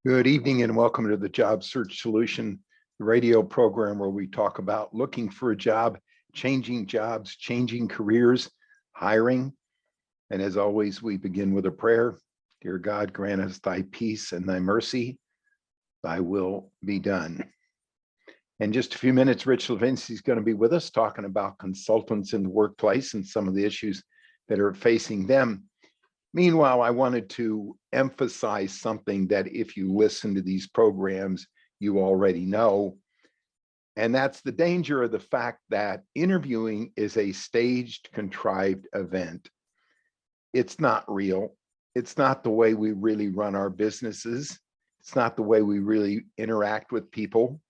Good evening and welcome to the Job Search Solution radio program where we talk about looking for a job, changing jobs, changing careers, hiring. And as always, we begin with a prayer. Dear God, grant us thy peace and thy mercy, thy will be done. In just a few minutes, Rich Levinsky is going to be with us talking about consultants in the workplace and some of the issues that are facing them. Meanwhile, I wanted to emphasize something that if you listen to these programs, you already know, and that's the danger of the fact that interviewing is a staged, contrived event. It's not real. It's not the way we really run our businesses. It's not the way we really interact with people.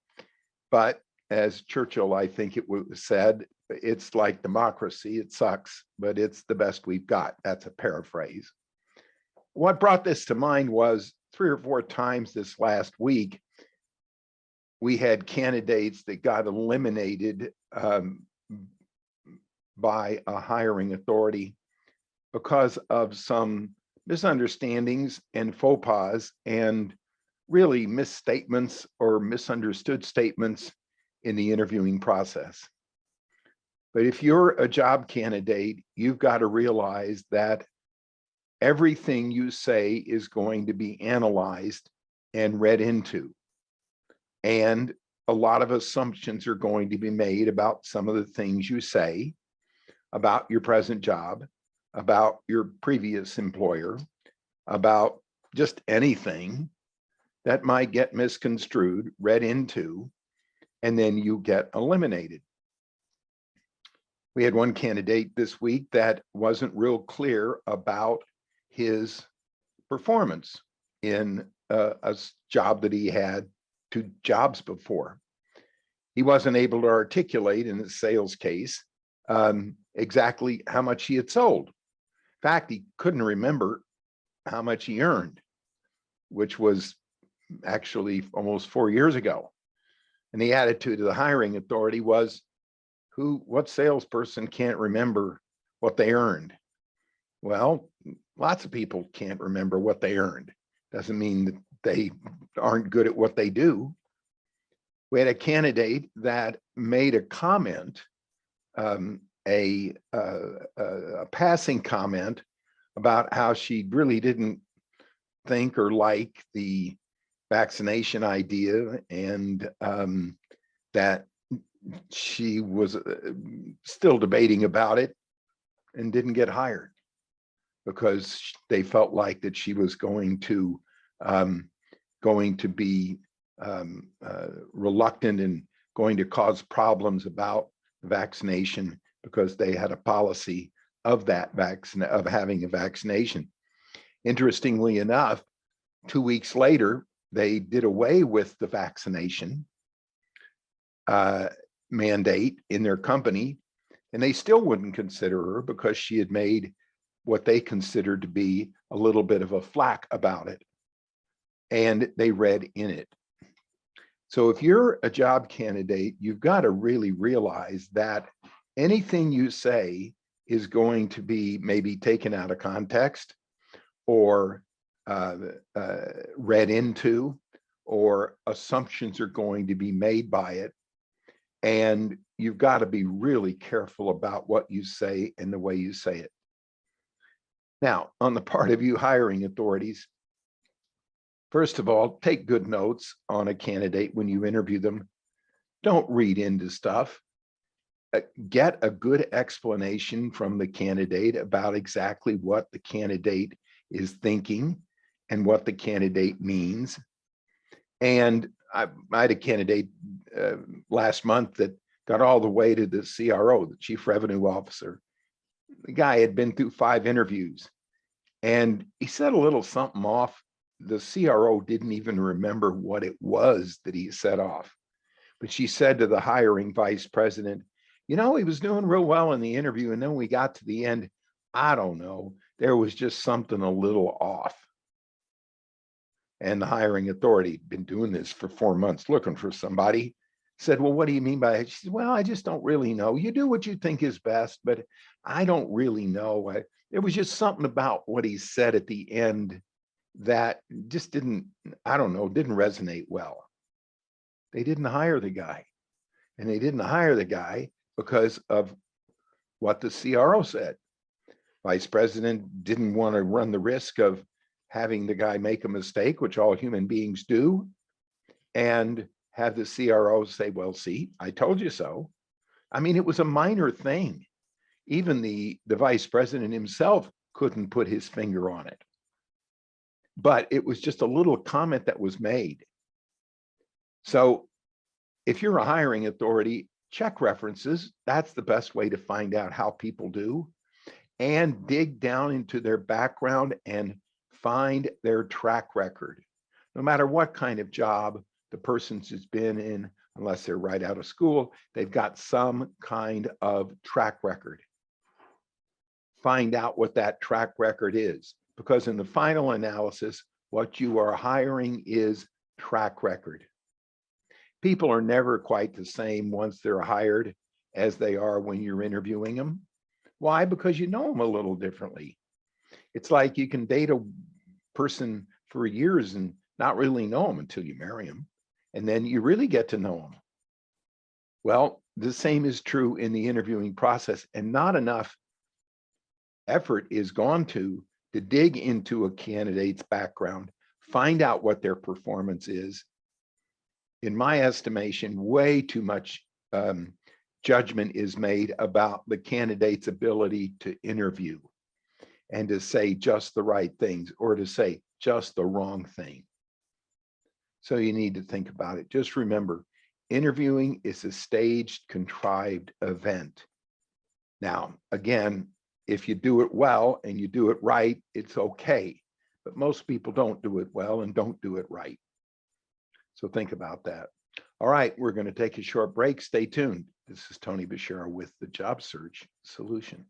But as Churchill, I think it was said, it's like democracy. It sucks, but it's the best we've got. That's a paraphrase. What brought this to mind was 3 or 4 times this last week, we had candidates that got eliminated by a hiring authority because of some misunderstandings and faux pas and really misstatements or misunderstood statements in the interviewing process. But if you're a job candidate, you've got to realize that everything you say is going to be analyzed and read into. And a lot of assumptions are going to be made about some of the things you say, about your present job, about your previous employer, about just anything that might get misconstrued, read into, and then you get eliminated. We had one candidate this week that wasn't real clear about his performance in a job that he had 2 jobs before. He wasn't able to articulate in his sales case exactly how much he had sold. In fact, he couldn't remember how much he earned, which was actually almost 4 years ago. And the attitude of the hiring authority was, what salesperson can't remember what they earned? Well, lots of people can't remember what they earned. Doesn't mean that they aren't good at what they do. We had a candidate that made a comment, a passing comment about how she really didn't think or like the vaccination idea, and that she was still debating about it and didn't get hired because they felt like that she was going to be reluctant and going to cause problems about vaccination because they had a policy of that of having a vaccination. Interestingly enough, 2 weeks later, they did away with the vaccination mandate in their company, and they still wouldn't consider her because she had made what they considered to be a little bit of a flack about it, and they read in it. So if you're a job candidate, you've got to really realize that anything you say is going to be maybe taken out of context or read into, or assumptions are going to be made by it. And you've got to be really careful about what you say and the way you say it. Now, on the part of you hiring authorities, first of all, take good notes on a candidate when you interview them. Don't read into stuff. Get a good explanation from the candidate about exactly what the candidate is thinking and what the candidate means. And I had a candidate last month that got all the way to the CRO, the Chief Revenue Officer. The guy had been through 5 interviews, and he said a little something off. The CRO didn't even remember what it was that he said off. But she said to the hiring vice president, he was doing real well in the interview, and then we got to the end, I don't know, there was just something a little off. And the hiring authority had been doing this for 4 months, looking for somebody, said, well, what do you mean by it? She said, well, I just don't really know. You do what you think is best, but I don't really know. There was just something about what he said at the end that just didn't, I don't know, didn't resonate well. They didn't hire the guy. And they didn't hire the guy because of what the CRO said. Vice president didn't want to run the risk of having the guy make a mistake, which all human beings do, and have the CRO say, well, see, I told you so. I mean, it was a minor thing. Even the vice president himself couldn't put his finger on it. But it was just a little comment that was made. So if you're a hiring authority, check references. That's the best way to find out how people do, and dig down into their background and find their track record. No matter what kind of job the person's has been in, unless they're right out of school, they've got some kind of track record. Find out what that track record is, because in the final analysis, what you are hiring is track record. People are never quite the same once they're hired as they are when you're interviewing them. Why? Because you know them a little differently. It's like you can date a person for years and not really know them until you marry them, and then you really get to know them. Well, the same is true in the interviewing process, and not enough effort is gone to dig into a candidate's background, find out what their performance is. In my estimation, way too much judgment is made about the candidate's ability to interview and to say just the right things or to say just the wrong thing. So you need to think about it. Just remember, interviewing is a staged, contrived event. Now, again, if you do it well and you do it right, it's okay. But most people don't do it well and don't do it right. So think about that. All right, we're going to take a short break. Stay tuned. This is Tony Bashara with the Job Search Solution.